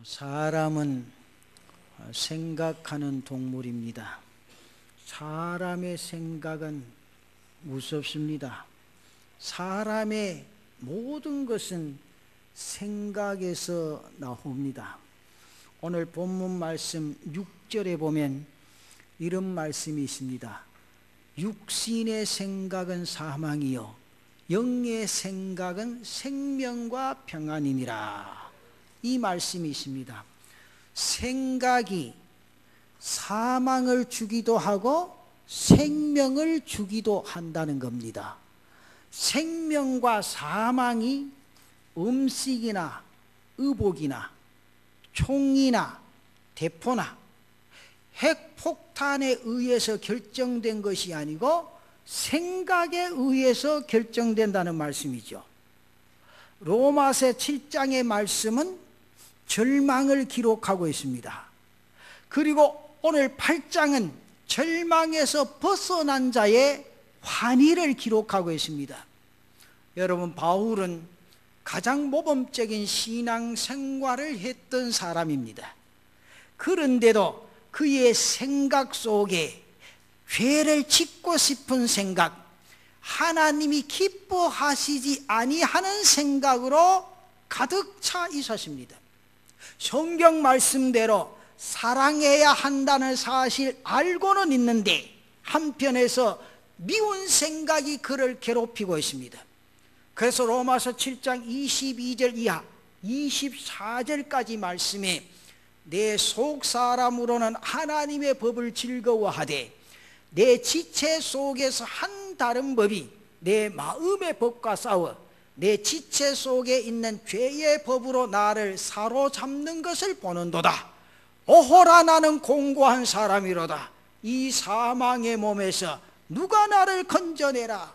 사람은 생각하는 동물입니다. 사람의 생각은 무섭습니다. 사람의 모든 것은 생각에서 나옵니다. 오늘 본문 말씀 6절에 보면 이런 말씀이 있습니다. 육신의 생각은 사망이요 영의 생각은 생명과 평안이니라. 이 말씀이 있습니다. 생각이 사망을 주기도 하고 생명을 주기도 한다는 겁니다. 생명과 사망이 음식이나 의복이나 총이나 대포나 핵폭탄에 의해서 결정된 것이 아니고 생각에 의해서 결정된다는 말씀이죠. 로마서 7장의 말씀은 절망을 기록하고 있습니다. 그리고 오늘 8장은 절망에서 벗어난 자의 환희를 기록하고 있습니다. 여러분, 바울은 가장 모범적인 신앙 생활을 했던 사람입니다. 그런데도 그의 생각 속에 죄를 짓고 싶은 생각, 하나님이 기뻐하시지 아니하는 생각으로 가득 차 있었습니다. 성경 말씀대로 사랑해야 한다는 사실 알고는 있는데 한편에서 미운 생각이 그를 괴롭히고 있습니다. 그래서 로마서 7장 22절 이하 24절까지 말씀에 내 속 사람으로는 하나님의 법을 즐거워하되 내 지체 속에서 한 다른 법이 내 마음의 법과 싸워 내 지체 속에 있는 죄의 법으로 나를 사로잡는 것을 보는도다. 오호라, 나는 공고한 사람이로다. 이 사망의 몸에서 누가 나를 건져내라.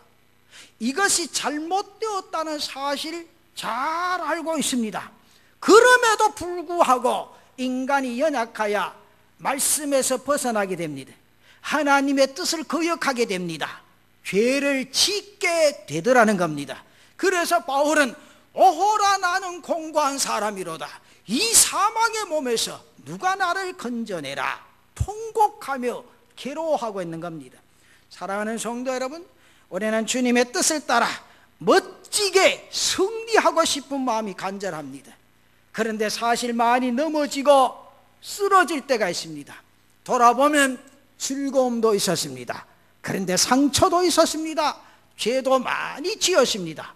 이것이 잘못되었다는 사실을 잘 알고 있습니다. 그럼에도 불구하고 인간이 연약하여 말씀에서 벗어나게 됩니다. 하나님의 뜻을 거역하게 됩니다. 죄를 짓게 되더라는 겁니다. 그래서 바울은 오호라, 나는 공고한 사람이로다. 이 사망의 몸에서 누가 나를 건져내라. 통곡하며 괴로워하고 있는 겁니다. 사랑하는 성도 여러분, 올해는 주님의 뜻을 따라 멋지게 승리하고 싶은 마음이 간절합니다. 그런데 사실 많이 넘어지고 쓰러질 때가 있습니다. 돌아보면 즐거움도 있었습니다. 그런데 상처도 있었습니다. 죄도 많이 지었습니다.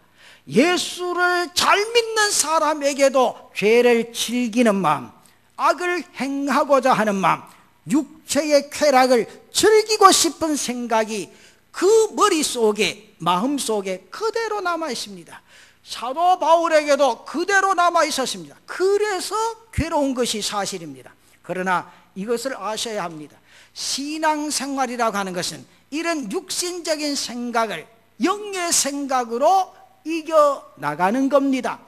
예수를 잘 믿는 사람에게도 죄를 즐기는 마음, 악을 행하고자 하는 마음, 육체의 쾌락을 즐기고 싶은 생각이 그 머릿속에, 마음속에 그대로 남아 있습니다. 사도 바울에게도 그대로 남아 있었습니다. 그래서 괴로운 것이 사실입니다. 그러나 이것을 아셔야 합니다. 신앙생활이라고 하는 것은 이런 육신적인 생각을 영의 생각으로 이겨나가는 겁니다.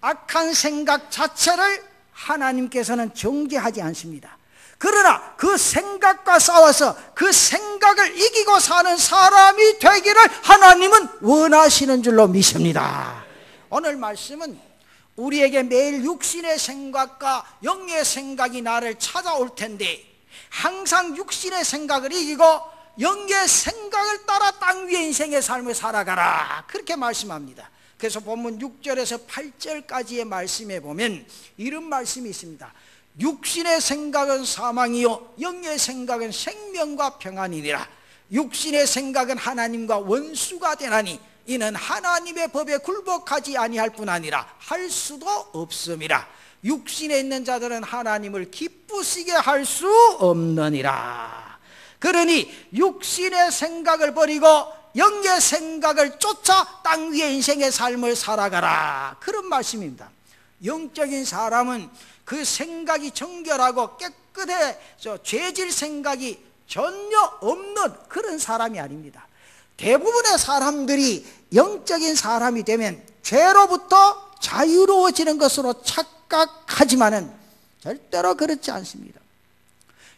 악한 생각 자체를 하나님께서는 정죄하지 않습니다. 그러나 그 생각과 싸워서 그 생각을 이기고 사는 사람이 되기를 하나님은 원하시는 줄로 믿습니다. 오늘 말씀은 우리에게 매일 육신의 생각과 영의 생각이 나를 찾아올 텐데 항상 육신의 생각을 이기고 영의 생각을 따라 땅 위의 인생의 삶을 살아가라, 그렇게 말씀합니다. 그래서 본문 6절에서 8절까지의 말씀에 보면 이런 말씀이 있습니다. 육신의 생각은 사망이요 영의 생각은 생명과 평안이니라. 육신의 생각은 하나님과 원수가 되나니 이는 하나님의 법에 굴복하지 아니할 뿐 아니라 할 수도 없음이라. 육신에 있는 자들은 하나님을 기쁘시게 할 수 없느니라. 그러니 육신의 생각을 버리고 영의 생각을 쫓아 땅 위의 인생의 삶을 살아가라, 그런 말씀입니다. 영적인 사람은 그 생각이 정결하고 깨끗해서 죄질 생각이 전혀 없는 그런 사람이 아닙니다. 대부분의 사람들이 영적인 사람이 되면 죄로부터 자유로워지는 것으로 착각하지만은 절대로 그렇지 않습니다.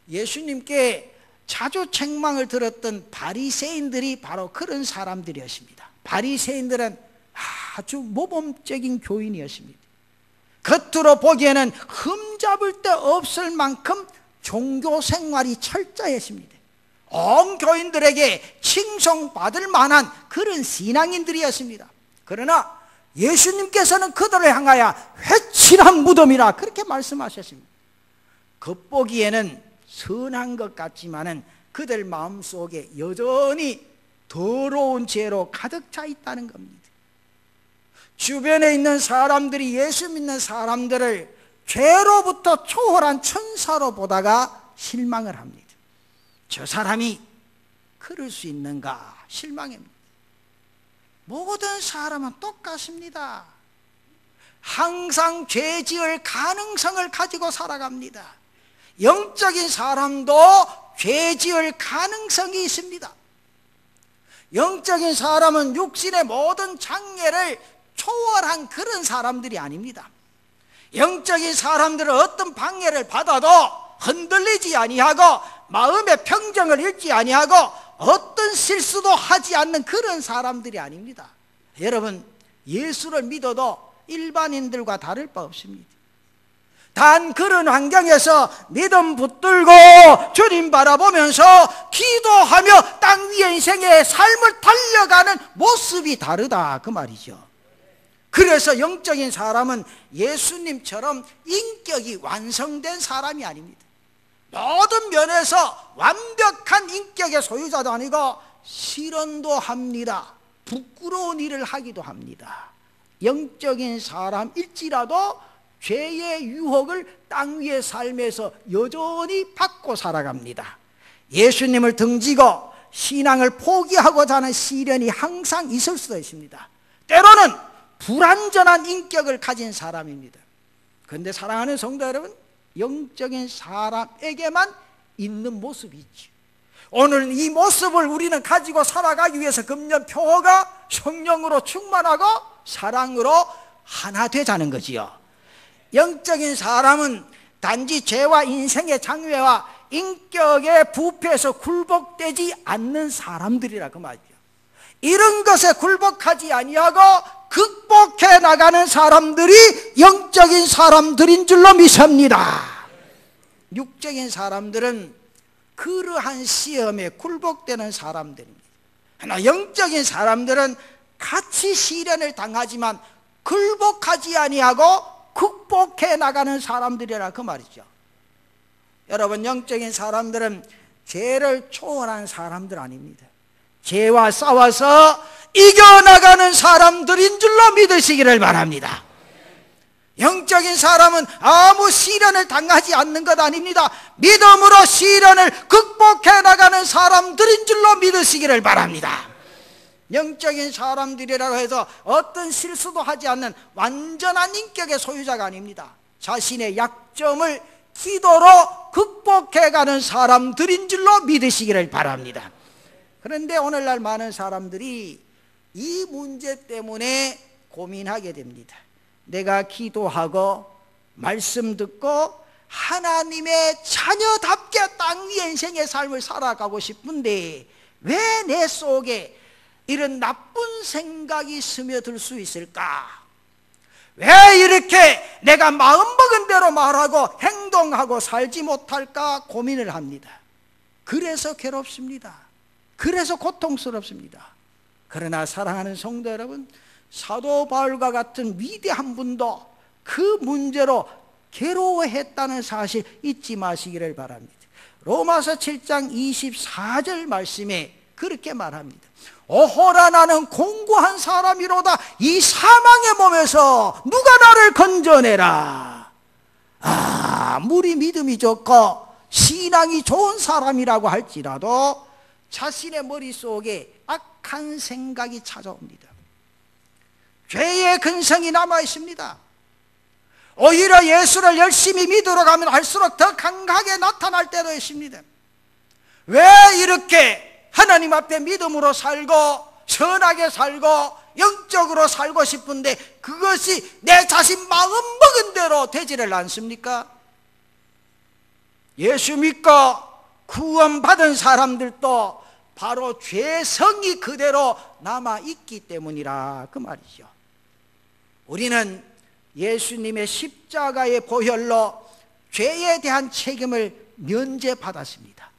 예수님께 자주 책망을 들었던 바리새인들이 바로 그런 사람들이었습니다. 바리새인들은 아주 모범적인 교인이었습니다. 겉으로 보기에는 흠잡을 데 없을 만큼 종교 생활이 철저했습니다. 온 교인들에게 칭송받을 만한 그런 신앙인들이었습니다. 그러나 예수님께서는 그들을 향하여 회칠한 무덤이라 그렇게 말씀하셨습니다. 겉보기에는 선한 것 같지만은 그들 마음속에 여전히 더러운 죄로 가득 차 있다는 겁니다. 주변에 있는 사람들이 예수 믿는 사람들을 죄로부터 초월한 천사로 보다가 실망을 합니다. 저 사람이 그럴 수 있는가 실망합니다. 모든 사람은 똑같습니다. 항상 죄 지을 가능성을 가지고 살아갑니다. 영적인 사람도 죄 지을 가능성이 있습니다. 영적인 사람은 육신의 모든 장애를 초월한 그런 사람들이 아닙니다. 영적인 사람들은 어떤 방해를 받아도 흔들리지 아니하고 마음의 평정을 잃지 아니하고 어떤 실수도 하지 않는 그런 사람들이 아닙니다. 여러분, 예수를 믿어도 일반인들과 다를 바 없습니다. 단 그런 환경에서 믿음 붙들고 주님 바라보면서 기도하며 땅 위의 인생의 삶을 달려가는 모습이 다르다 그 말이죠. 그래서 영적인 사람은 예수님처럼 인격이 완성된 사람이 아닙니다. 모든 면에서 완벽한 인격의 소유자도 아니고 실언도 합니다. 부끄러운 일을 하기도 합니다. 영적인 사람일지라도 죄의 유혹을 땅 위의 삶에서 여전히 받고 살아갑니다. 예수님을 등지고 신앙을 포기하고자 하는 시련이 항상 있을 수도 있습니다. 때로는 불완전한 인격을 가진 사람입니다. 그런데 사랑하는 성도 여러분, 영적인 사람에게만 있는 모습이 있죠. 오늘 이 모습을 우리는 가지고 살아가기 위해서 금년 표어가 성령으로 충만하고 사랑으로 하나 되자는 거지요. 영적인 사람은 단지 죄와 인생의 장애와 인격의 부패에서 굴복되지 않는 사람들이라 그 말이죠. 이런 것에 굴복하지 아니하고 극복해 나가는 사람들이 영적인 사람들인 줄로 믿습니다. 육적인 사람들은 그러한 시험에 굴복되는 사람들입니다. 그러나 영적인 사람들은 같이 시련을 당하지만 굴복하지 아니하고 극복해 나가는 사람들이라 그 말이죠. 여러분, 영적인 사람들은 죄를 초월한 사람들 아닙니다. 죄와 싸워서 이겨나가는 사람들인 줄로 믿으시기를 바랍니다. 영적인 사람은 아무 시련을 당하지 않는 것 아닙니다. 믿음으로 시련을 극복해 나가는 사람들인 줄로 믿으시기를 바랍니다. 영적인 사람들이라고 해서 어떤 실수도 하지 않는 완전한 인격의 소유자가 아닙니다. 자신의 약점을 기도로 극복해가는 사람들인 줄로 믿으시기를 바랍니다. 그런데 오늘날 많은 사람들이 이 문제 때문에 고민하게 됩니다. 내가 기도하고 말씀 듣고 하나님의 자녀답게 땅 위의 인생의 삶을 살아가고 싶은데 왜 내 속에 이런 나쁜 생각이 스며들 수 있을까? 왜 이렇게 내가 마음먹은 대로 말하고 행동하고 살지 못할까 고민을 합니다. 그래서 괴롭습니다. 그래서 고통스럽습니다. 그러나 사랑하는 성도 여러분, 사도 바울과 같은 위대한 분도 그 문제로 괴로워했다는 사실 잊지 마시기를 바랍니다. 로마서 7장 24절 말씀에 그렇게 말합니다. 오호라, 나는 공고한 사람이로다. 이 사망의 몸에서 누가 나를 건져내라. 아무리 믿음이 좋고 신앙이 좋은 사람이라고 할지라도 자신의 머릿속에 악한 생각이 찾아옵니다. 죄의 근성이 남아 있습니다. 오히려 예수를 열심히 믿으러 가면 할수록 더 강하게 나타날 때도 있습니다. 왜 이렇게 하나님 앞에 믿음으로 살고 선하게 살고 영적으로 살고 싶은데 그것이 내 자신 마음먹은 대로 되지를 않습니까? 예수 믿고 구원받은 사람들도 바로 죄성이 그대로 남아있기 때문이라 그 말이죠. 우리는 예수님의 십자가의 보혈로 죄에 대한 책임을 면제받았습니다.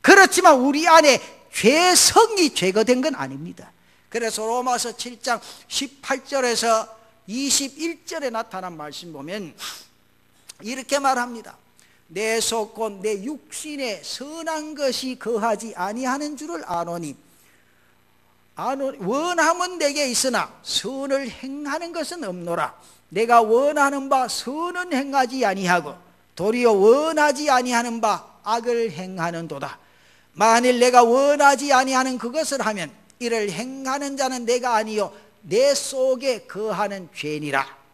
그렇지만 우리 안에 죄성이 제거된 건 아닙니다. 그래서 로마서 7장 18절에서 21절에 나타난 말씀 보면 이렇게 말합니다. 내 속 곧 내 육신에 선한 것이 거하지 아니하는 줄을 아노니 원함은 내게 있으나 선을 행하는 것은 없노라. 내가 원하는 바 선은 행하지 아니하고 도리어 원하지 아니하는 바 악을 행하는도다. 만일 내가 원하지 아니하는 그것을 하면 이를 행하는 자는 내가 아니요 내 속에 거하는 죄니라.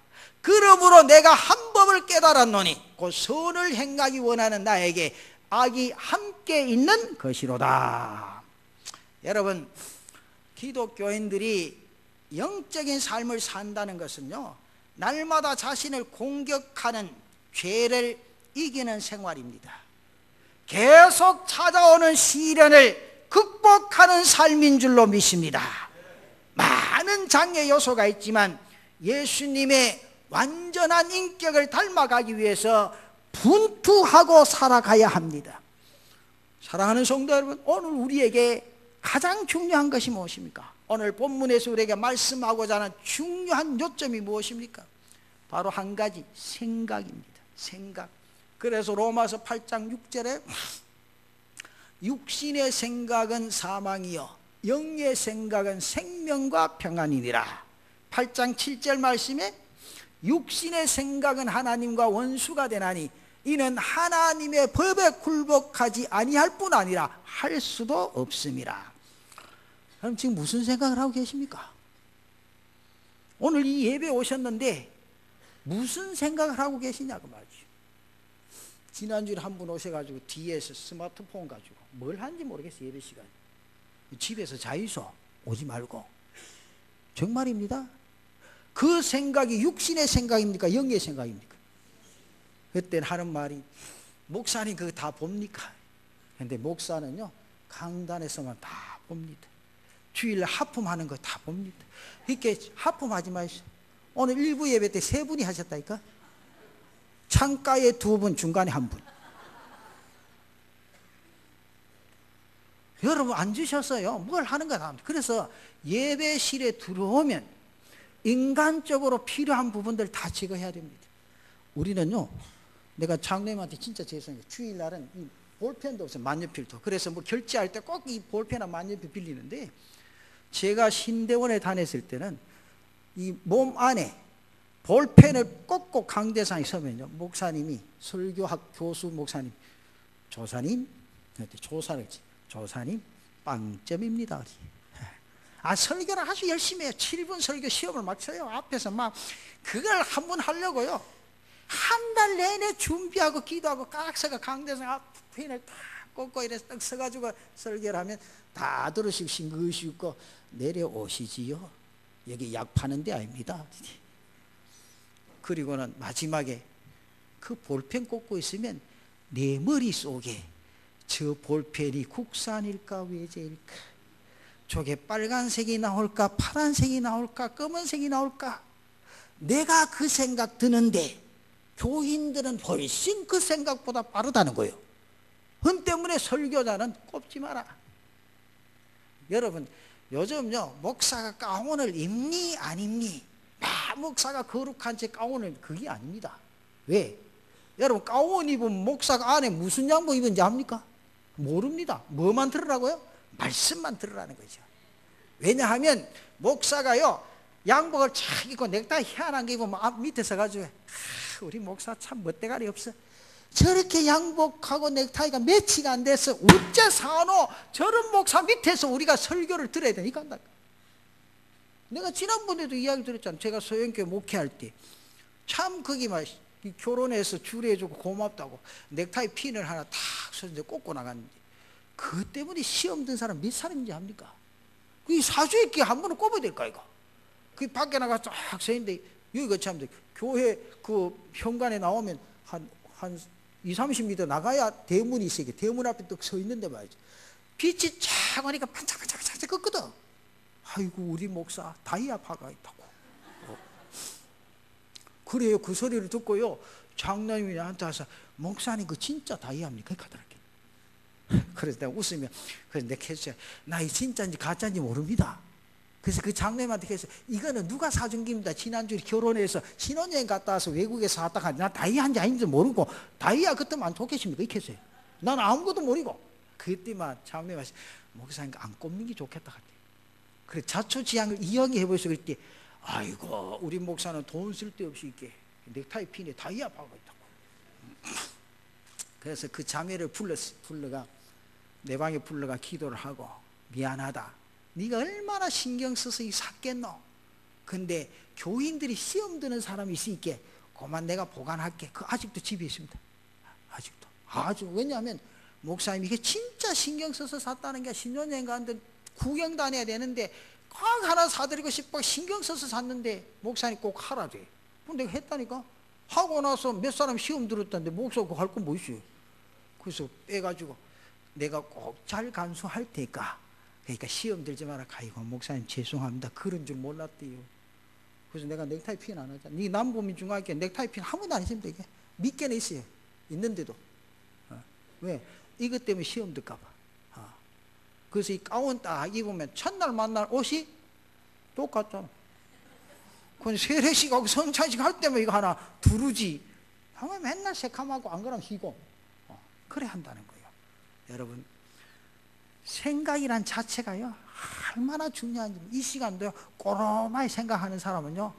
그러므로 내가 한 법을 깨달았노니 곧 선을 행하기 원하는 나에게 악이 함께 있는 것이로다. 여러분, 기독교인들이 영적인 삶을 산다는 것은요, 날마다 자신을 공격하는 죄를 이기는 생활입니다. 계속 찾아오는 시련을 극복하는 삶인 줄로 믿습니다. 많은 장애 요소가 있지만 예수님의 완전한 인격을 닮아가기 위해서 분투하고 살아가야 합니다. 사랑하는 성도 여러분, 오늘 우리에게 가장 중요한 것이 무엇입니까? 오늘 본문에서 우리에게 말씀하고자 하는 중요한 요점이 무엇입니까? 바로 한 가지, 생각입니다. 생각. 그래서 로마서 8장 6절에 육신의 생각은 사망이요 영의 생각은 생명과 평안이니라. 8장 7절 말씀에 육신의 생각은 하나님과 원수가 되나니 이는 하나님의 법에 굴복하지 아니할 뿐 아니라 할 수도 없음이라. 그럼 지금 무슨 생각을 하고 계십니까? 오늘 이 예배 오셨는데 무슨 생각을 하고 계시냐고 말이죠. 지난주에 한 분 오셔가지고 뒤에서 스마트폰 가지고 뭘 하는지 모르겠어요. 예배 시간 집에서 자유소 오지 말고. 정말입니다. 그 생각이 육신의 생각입니까? 영의 생각입니까? 그때는 하는 말이 목사님 그거 다 봅니까? 근데 목사는요 강단에서만 다 봅니다. 주일날 하품하는 거 다 봅니다. 이렇게 하품하지 마시오. 오늘 일부 예배 때 3분이 하셨다니까. 창가에 2분, 중간에 1분. 여러분 앉으셨어요. 뭘 하는 거야 다. 그래서 예배실에 들어오면 인간적으로 필요한 부분들 다 제거해야 됩니다. 우리는요, 내가 장로님한테 진짜 죄송해요. 주일날은 이 볼펜도 없어요. 만년필도. 그래서 뭐 결제할 때 꼭 이 볼펜이나 만년필 빌리는데, 제가 신대원에 다녔을 때는 이 몸 안에 볼펜을 꼭꼭 강대상에 서면요, 목사님이, 설교학 교수 목사님, 조사님, 조사를 조사님 빵점입니다. 설교를 아주 열심히 해요. 7분 설교 시험을 막 쳐요. 앞에서 막 그걸 한 번 하려고요, 한 달 내내 준비하고 기도하고 깍서가 강대상 앞펜을 딱 꽂고 이래서 딱 서가지고 설교를 하면 다 들으시고 싱긋시고 내려오시지요. 여기 약 파는 데 아닙니다. 그리고는 마지막에 그 볼펜 꽂고 있으면 내 머릿속에 저 볼펜이 국산일까 외제일까, 저게 빨간색이 나올까 파란색이 나올까 검은색이 나올까, 내가 그 생각 드는데 교인들은 훨씬 그 생각보다 빠르다는 거예요. 그 때문에 설교자는 꼽지 마라. 여러분 요즘요 목사가 가운을 입니 안 입니, 목사가 거룩한 채 가운을, 그게 아닙니다. 왜? 여러분 가운 입은 목사가 안에 무슨 양복 입은지 압니까? 모릅니다. 뭐만 들으라고요? 말씀만 들으라는 거죠. 왜냐하면 목사가요 양복을 착 입고 넥타이 희한한 게 입으면 앞 밑에 서가지고 우리 목사 참 멋대가리 없어, 저렇게 양복하고 넥타이가 매치가 안 돼서 어째 사노, 저런 목사 밑에서 우리가 설교를 들어야 되니까. 내가 지난번에도 이야기 드렸잖아요. 제가 소형교회 목회할 때 참 거기 막 결혼해서 주례해주고 고맙다고 넥타이 핀을 하나 탁 서서 꽂고 나갔는데, 그 때문에 시험 든 사람 몇 사람인지 압니까? 그 사주에 끼 한 번은 꼽아야 될까 이거. 그 밖에 나가 쫙 서 있는데, 여기가 참 교회 그 현관에 나오면 한 20-30m 나가야 대문이 있어요. 대문 앞에 또 서 있는데 말이죠, 빛이 쫙 오니까 반짝반짝 껐거든. 아이고 우리 목사 다이아파가 있다고. 그래요. 그 소리를 듣고요 장로님이 나한테 와서 목사님 그 진짜 다이아입니까? 하더라고요. 그래서 내가 웃으며 그래서 내가 했어요. 나 이 진짜인지 가짜인지 모릅니다. 그래서 그 장로님한테 했어요. 이거는 누가 사준 겁니다. 지난주에 결혼해서 신혼여행 갔다 와서 외국에서 샀다가 하는데 나 다이아인지 아닌지 모르고 다이아 그때만 안 좋겠습니까? 이렇게 했어요. 나는 아무것도 모르고 그때만 장로님이 와서 목사님 안 꼽는 게 좋겠다 하대. 그래 자초지향을 이야기해 보시고 그랬더니 아이고 우리 목사는 돈 쓸데없이 있게 넥타이 핀에 다이아 박아 있다고. 그래서 그 자매를 불러가 내 방에 불러가 기도를 하고 미안하다. 네가 얼마나 신경 써서 이 샀겠노. 근데 교인들이 시험 드는 사람이 있으니까 그만 내가 보관할게. 그 아직도 집에 있습니다. 아직도. 아주 왜냐하면 목사님이 이게 진짜 신경 써서 샀다는 게 신혼여행 가는데 구경 다녀야 되는데 꼭 하나 사드리고 싶어 신경 써서 샀는데 목사님 꼭 하라대. 내가 했다니까. 하고 나서 몇 사람 시험 들었다는데 목사 그거 할 건 뭐 있어요. 그래서 빼가지고 내가 꼭 잘 간수할 테니까 그러니까 시험 들지 마라. 아이고 목사님 죄송합니다. 그런 줄 몰랐대요. 그래서 내가 넥타이 핀 안 하잖아. 네 남부민 중학교 넥타이 핀 한 번도 안 했습니다. 이게 믿게는 있어요. 있는데도 왜? 이것 때문에 시험 들까 봐. 그래서 이 가운 딱 입으면 첫날 만날 옷이 똑같잖아. 그건 세례식하고 성찬식 할 때만 이거 하나 두르지. 당연히 맨날 새카맣고 안 그러면 희고. 그래 한다는 거예요. 여러분 생각이란 자체가요 얼마나 중요한지 이 시간도요 꼬로마이 생각하는 사람은요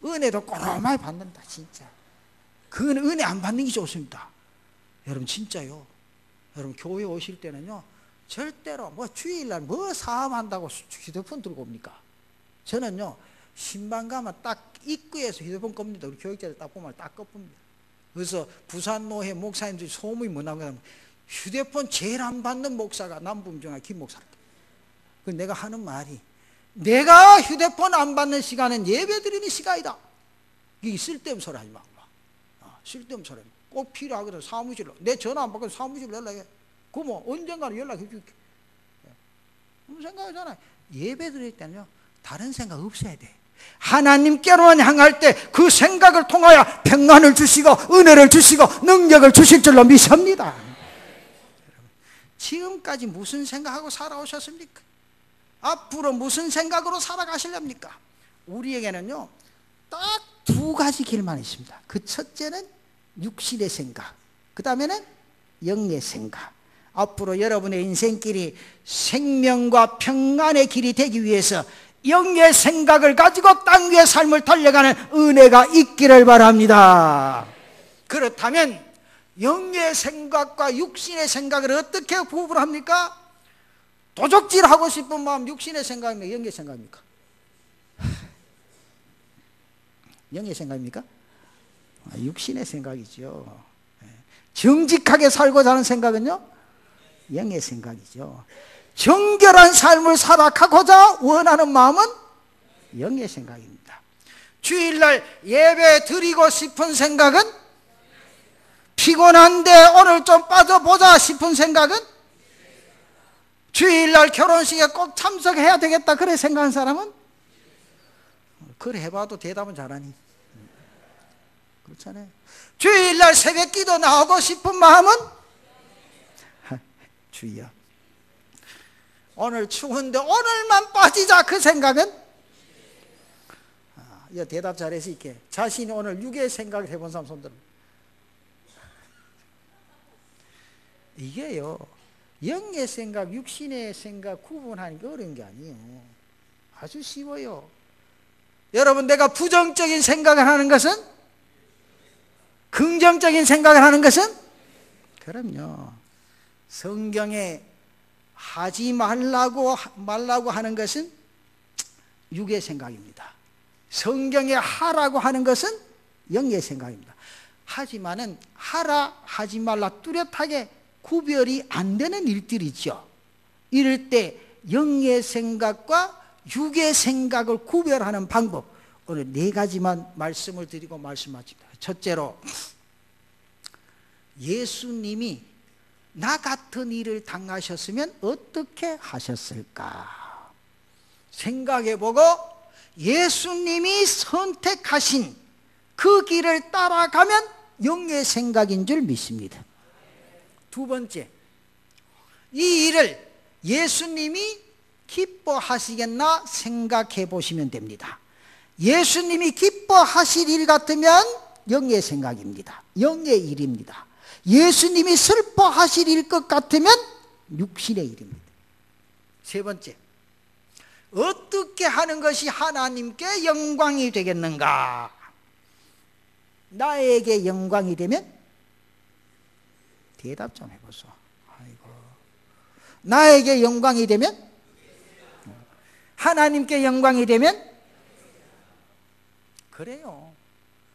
은혜도 꼬로마이 받는다. 진짜 그 은혜 안 받는 게 좋습니다. 여러분 진짜요. 여러분 교회 오실 때는요 절대로 뭐 주일날 뭐 사업한다고 휴대폰 들고 옵니까? 저는요 신방 가면 딱 입구에서 휴대폰 겁니다. 우리 교육자들 딱 보면 딱 꺼봅니다. 그래서 부산노회 목사님들이 소문이 뭐냐고 하면 휴대폰 제일 안 받는 목사가 남부중앙 김 목사입니다. 그래서 내가 하는 말이 내가 휴대폰 안 받는 시간은 예배 드리는 시간이다. 이게 쓸데없는 소리 하지 마. 쓸데없는 소리. 꼭 필요하거든. 사무실로. 내 전화 안 받고 사무실로 연락해. 그럼 뭐 언젠가는 연락해 줄게. 그런 생각하잖아요. 예배 드릴 때는요 다른 생각 없어야 돼. 하나님께로만 향할 때 그 생각을 통하여 평안을 주시고 은혜를 주시고 능력을 주실 줄로 믿습니다. 지금까지 무슨 생각하고 살아오셨습니까? 앞으로 무슨 생각으로 살아가시렵니까? 우리에게는요 딱 두 가지 길만 있습니다. 그 첫째는 육신의 생각, 그 다음에는 영의 생각. 앞으로 여러분의 인생길이 생명과 평안의 길이 되기 위해서 영의 생각을 가지고 땅 위의 삶을 달려가는 은혜가 있기를 바랍니다. 그렇다면 영의 생각과 육신의 생각을 어떻게 구분합니까? 도적질하고 싶은 마음 육신의 생각입니까? 영의 생각입니까? 영의 생각입니까? 육신의 생각이죠. 정직하게 살고자 하는 생각은요? 영의 생각이죠. 정결한 삶을 살아가고자 원하는 마음은 영의 생각입니다. 주일날 예배 드리고 싶은 생각은 피곤한데 오늘 좀 빠져보자 싶은 생각은 주일날 결혼식에 꼭 참석해야 되겠다 그래 생각하는 사람은 그래 해봐도 대답은 잘하니 그렇잖아요. 주일날 새벽기도 나오고 싶은 마음은 주여 오늘 추운데 오늘만 빠지자 그 생각은 이 대답 잘해서 이렇게 자신이 오늘 육의 생각을 해본 사람 손들어. 이게요 영의 생각 육신의 생각 구분하는 게 어려운 게 아니에요. 아주 쉬워요. 여러분 내가 부정적인 생각을 하는 것은 긍정적인 생각을 하는 것은 그럼요 성경에 하지 말라고 하는 것은 육의 생각입니다. 성경에 하라고 하는 것은 영의 생각입니다. 하지만은 하라 하지 말라 뚜렷하게 구별이 안 되는 일들이죠. 이럴 때 영의 생각과 육의 생각을 구별하는 방법 오늘 네 가지만 말씀을 드리고 말씀하십니다. 첫째로 예수님이 나 같은 일을 당하셨으면 어떻게 하셨을까 생각해보고 예수님이 선택하신 그 길을 따라가면 영의 생각인 줄 믿습니다. 두 번째, 이 일을 예수님이 기뻐하시겠나 생각해 보시면 됩니다. 예수님이 기뻐하실 일 같으면 영의 생각입니다. 영의 일입니다. 예수님이 슬퍼하실 일 것 같으면 육신의 일입니다. 세 번째, 어떻게 하는 것이 하나님께 영광이 되겠는가? 나에게 영광이 되면 대답 좀 해보소. 아이고, 나에게 영광이 되면, 하나님께 영광이 되면, 그래요.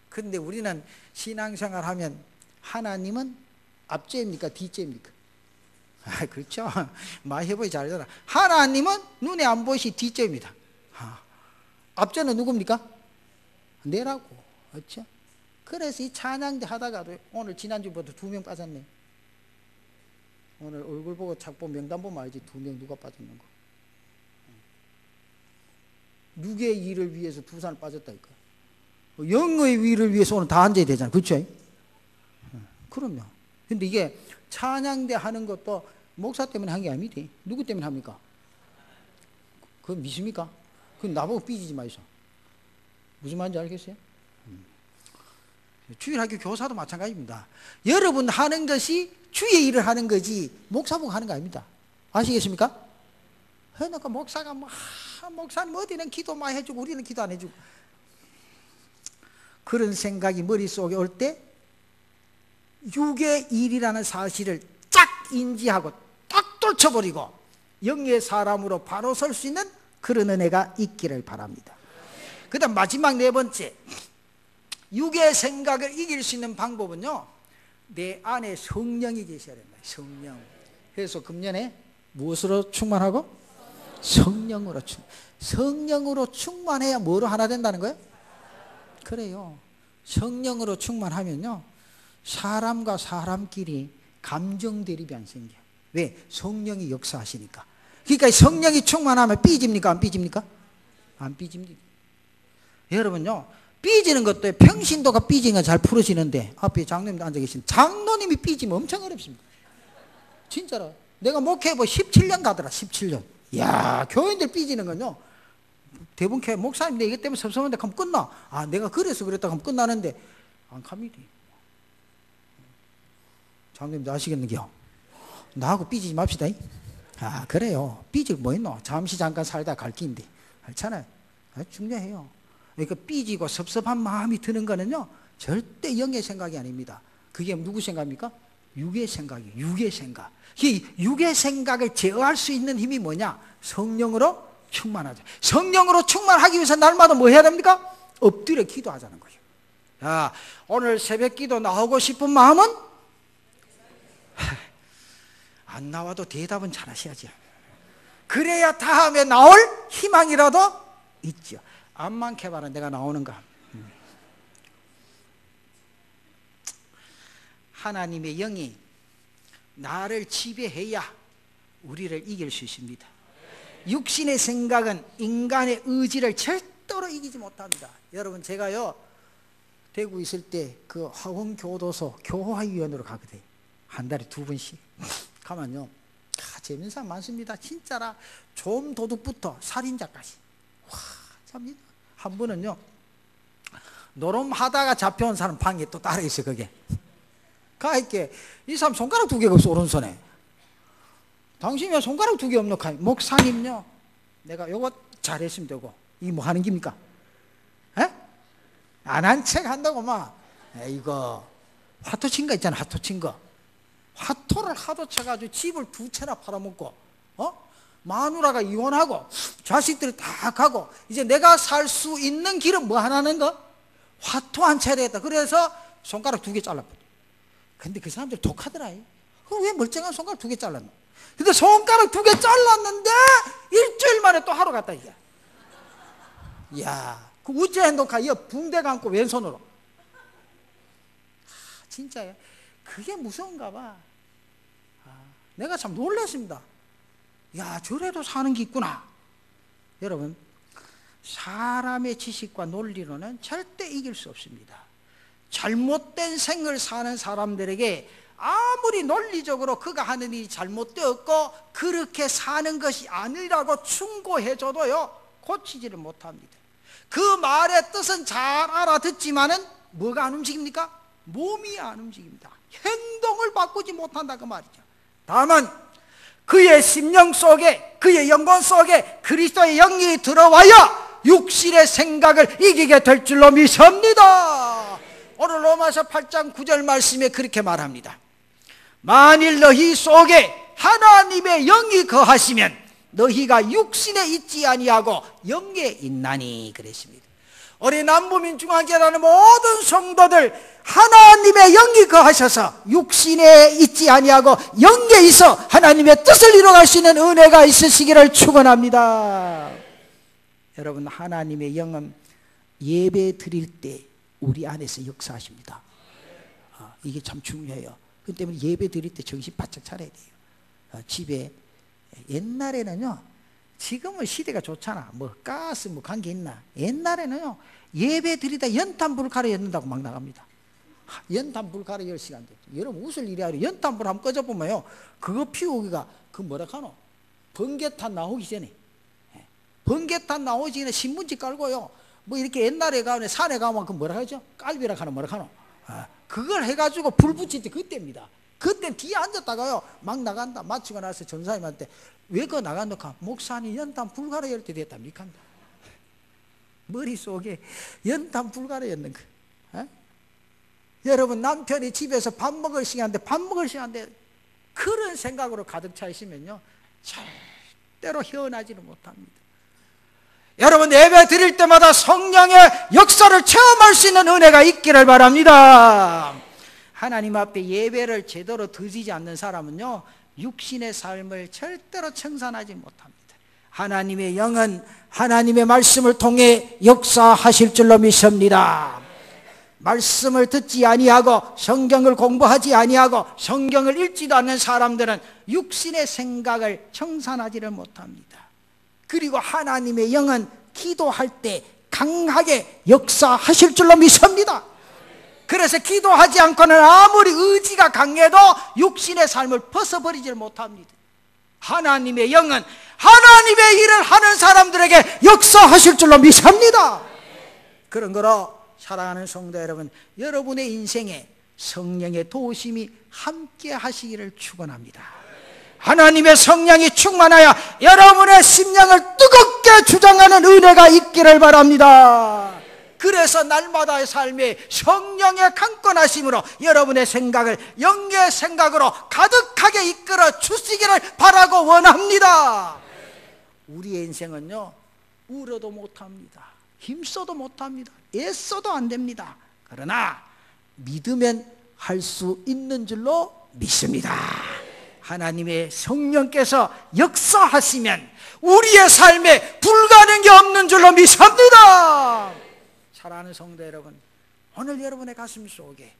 근데 우리는 신앙생활 하면 하나님은 앞죄입니까? 뒷죄입니까? 아, 그렇죠. 많이 해보기 잘하잖아. 하나님은 눈에 안 보이시 뒷죄입니다. 앞죄는 누굽니까? 내라고. 그렇죠? 그래서 이 찬양대 하다가도 오늘 지난주부터 2명 빠졌네. 오늘 얼굴 보고 착보 명단 보면 알지. 2명 누가 빠졌는 거. 육의 일을 위해서 2사람 빠졌다니까. 영의 위를 위해서 오늘 다 앉아야 되잖아. 그렇죠? 그럼요. 근데 이게 찬양대 하는 것도 목사 때문에 한 게 아닙니다. 누구 때문에 합니까? 그거 믿습니까? 그건 나보고 삐지지 마이소. 무슨 말인지 알겠어요? 주일학교 교사도 마찬가지입니다. 여러분 하는 것이 주의 일을 하는 거지 목사 보고 하는 거 아닙니다. 아시겠습니까? 그러니까 목사가 목사님 어디는 기도 많이 해주고 우리는 기도 안 해주고, 그런 생각이 머릿속에 올 때 육의 일이라는 사실을 쫙 인지하고 딱 떨쳐버리고 영의 사람으로 바로 설 수 있는 그런 은혜가 있기를 바랍니다. 그 다음 마지막 네 번째, 육의 생각을 이길 수 있는 방법은요, 내 안에 성령이 계셔야 된다. 성령. 그래서 금년에 무엇으로 충만하고? 성령으로 성령으로 충만해야 뭐로 하나 된다는 거예요? 그래요. 성령으로 충만하면요, 사람과 사람끼리 감정 대립이 안 생겨요. 왜? 성령이 역사하시니까. 그러니까 성령이 충만하면 삐집니까? 안 삐집니까? 안 삐집니다. 여러분요, 삐지는 것도 평신도가 삐지는 건 잘 풀어지는데 앞에 장로님 앉아 계신 장로님이 삐지면 엄청 어렵습니다. 진짜로. 내가 목회해보 17년 가더라. 17년. 이야, 교인들 삐지는 건요, 대부분 목사님 내 이것 때문에 섭섭한데 그럼 끝나. 아, 내가 그래서 그랬다 하면 끝나는데 안 갑니다. 장로님도 아시겠는겨? 나하고 삐지지 맙시다. 아, 그래요. 삐질 뭐 있노? 잠시 잠깐 살다 갈 긴데. 알잖아요. 중요해요. 그러니까 삐지고 섭섭한 마음이 드는 거는요, 절대 영의 생각이 아닙니다. 그게 누구 생각입니까? 육의 생각이에요. 육의 생각. 이 육의 생각을 제어할 수 있는 힘이 뭐냐? 성령으로 충만하죠. 성령으로 충만하기 위해서 날마다 뭐 해야 됩니까? 엎드려 기도하자는 거예요. 자, 오늘 새벽 기도 나오고 싶은 마음은 안 나와도 대답은 잘 하셔야죠. 그래야 다음에 나올 희망이라도 있죠. 암만 캐봐라 내가 나오는가. 하나님의 영이 나를 지배해야 우리를 이길 수 있습니다. 육신의 생각은 인간의 의지를 절대로 이기지 못합니다. 여러분, 제가요 대구 있을 때 그 화원교도소 교화위원으로 가거든요. 한 달에 2번씩 가면요, 재밌는 사람 많습니다. 진짜라. 좀 도둑부터 살인자까지. 와, 참. 한 분은요, 노름하다가 잡혀온 사람 방에 또 따로 있어요. 거기에 가 있게, 이 사람 손가락 2개가 없어. 오른손에. 당신이 왜 손가락 2개 없노? 목사님요, 내가 요거 잘했으면 되고. 이 뭐 하는 겁니까? 에? 안 한 책 한다고 막. 이거 화토 친 거 있잖아. 화토 친 거. 화토를 하도 쳐가지고 집을 2채나 팔아먹고, 마누라가 이혼하고 자식들이 다 가고, 이제 내가 살 수 있는 길은 뭐 하나는 거? 화토 한 채 되겠다. 그래서 손가락 2개 잘라버려. 근데 그 사람들 독하더라. 왜 멀쩡한 손가락 2개 잘랐노? 근데 손가락 2개 잘랐는데 일주일 만에 또 하러 갔다. 이야, 그 우째 행동카 이 붕대 감고 왼손으로. 진짜요. 그게 무서운가 봐. 내가 참 놀랐습니다. 야, 저래도 사는 게 있구나. 여러분, 사람의 지식과 논리로는 절대 이길 수 없습니다. 잘못된 생을 사는 사람들에게 아무리 논리적으로 그가 하는 일이 잘못되었고 그렇게 사는 것이 아니라고 충고해줘도요 고치지를 못합니다. 그 말의 뜻은 잘 알아듣지만은 뭐가 안 움직입니까? 몸이 안 움직입니다. 행동을 바꾸지 못한다 그 말이죠. 다만 그의 심령 속에, 그의 영혼 속에 그리스도의 영이 들어와야 육신의 생각을 이기게 될 줄로 믿습니다. 오늘 로마서 8장 9절 말씀에 그렇게 말합니다. 만일 너희 속에 하나님의 영이 거하시면 너희가 육신에 있지 아니하고 영에 있나니 그랬습니다. 우리 남부민중앙교회라는 모든 성도들 하나님의 영이 거하셔서 육신에 있지 아니하고 영에 있어 하나님의 뜻을 이루어갈 수 있는 은혜가 있으시기를 축원합니다. 여러분, 하나님의 영은 예배 드릴 때 우리 안에서 역사하십니다. 이게 참 중요해요. 그 때문에 예배 드릴 때 정신 바짝 차려야 돼요. 집에 옛날에는요, 지금은 시대가 좋잖아. 뭐 가스 뭐 관계 있나? 옛날에는요 예배 드리다 연탄불 가려 였는다고 막 나갑니다. 연탄불 가려 열 시간 됐죠. 여러분 웃을 일이 아니라 연탄불 한번 꺼져보면요 그거 피우기가 그 뭐라 하노? 번개탄 나오기 전에, 번개탄 나오기 전에 신문지 깔고요 뭐 이렇게 옛날에 가면 산에 가면 그 뭐라 하죠? 깔비라 하나 뭐라 하노? 그걸 해가지고 불 붙일 때 그때입니다. 그때 뒤에 앉았다가요 막 나간다. 마치고 나서 전사님한테 왜 그거 나간다? 목사님 연탄 불 가려 열 때 됐답니까? 머릿속에 연탄 불 가려 였는 거. 여러분, 남편이 집에서 밥 먹을 시간인데 그런 생각으로 가득 차 있으면요 절대로 헤어나지는 못합니다. 여러분, 예배 드릴 때마다 성령의 역사를 체험할 수 있는 은혜가 있기를 바랍니다. 하나님 앞에 예배를 제대로 드리지 않는 사람은요 육신의 삶을 절대로 청산하지 못합니다. 하나님의 영은 하나님의 말씀을 통해 역사하실 줄로 믿습니다. 말씀을 듣지 아니하고 성경을 공부하지 아니하고 성경을 읽지도 않는 사람들은 육신의 생각을 청산하지를 못합니다. 그리고 하나님의 영은 기도할 때 강하게 역사하실 줄로 믿습니다. 그래서 기도하지 않고는 아무리 의지가 강해도 육신의 삶을 벗어버리지 못합니다. 하나님의 영은 하나님의 일을 하는 사람들에게 역사하실 줄로 믿습니다. 그런 거로 사랑하는 성도 여러분, 여러분의 인생에 성령의 도우심이 함께 하시기를 축원합니다. 하나님의 성령이 충만하여 여러분의 심령을 뜨겁게 주장하는 은혜가 있기를 바랍니다. 그래서 날마다의 삶에 성령의 강권하심으로 여러분의 생각을 영의 생각으로 가득하게 이끌어 주시기를 바라고 원합니다. 우리의 인생은요 울어도 못합니다. 힘써도 못합니다. 애써도 안 됩니다. 그러나 믿으면 할 수 있는 줄로 믿습니다. 하나님의 성령께서 역사하시면 우리의 삶에 불가능이 없는 줄로 믿습니다. 사랑하는 성도 여러분, 오늘 여러분의 가슴 속에,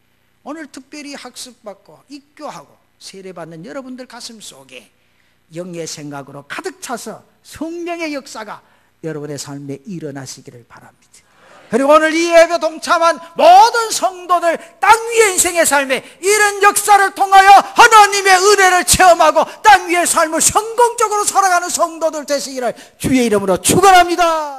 오늘 특별히 학습받고 입교하고 세례받는 여러분들 가슴 속에 영의 생각으로 가득 차서 성령의 역사가 여러분의 삶에 일어나시기를 바랍니다. 그리고 오늘 이 예배 동참한 모든 성도들 땅 위의 인생의 삶에 이런 역사를 통하여 하나님의 은혜를 체험하고 땅 위의 삶을 성공적으로 살아가는 성도들 되시기를 주의 이름으로 축원합니다.